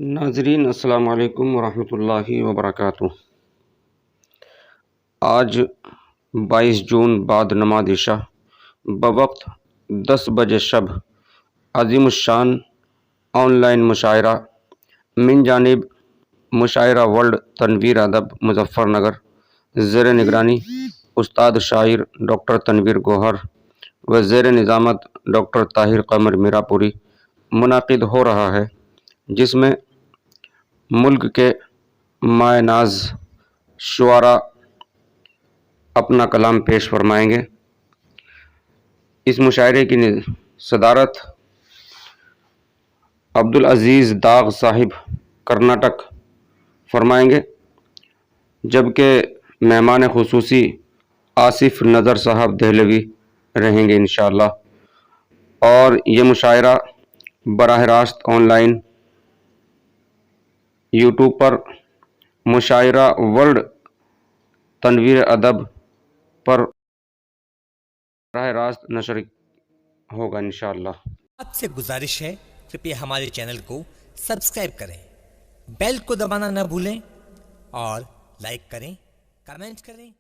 ناظرین السلام علیکم ورحمۃ اللہ وبرکاتہ۔ آج 22 جون بعد نماز عشاء بوقت 10 بجے شب عظیم الشان آن لائن مشاعرہ من جانب مشاعرہ ورلڈ تنویر ادب مظفر نگر زیر نگرانی استاد شاعر ڈاکٹر تنویر گوہر و زیر نظامت ڈاکٹر طاہر قمر میرا پوری منعقد ہو رہا ہے، جس میں ملک کے مائع ناز شعراء اپنا کلام پیش فرمائیں گے۔ اس مشاعرے کی صدارت عبدالعزیز داغ صاحب کرناٹک فرمائیں گے، جبکہ مہمان خصوصی آصف نظر صاحب دہلوی رہیں گے انشاءاللہ۔ اور یہ مشاعرہ براہ راست آن لائن یوٹیوب پر مشاعرہ ورلڈ تنویر ادب پر براہ راست نشر ہوگا انشاءاللہ۔ آپ سے گزارش ہے کہ ہمارے چینل کو سبسکرائب کریں، بیل کو دبانا نہ بھولیں اور لائک کریں، کمنٹ کریں۔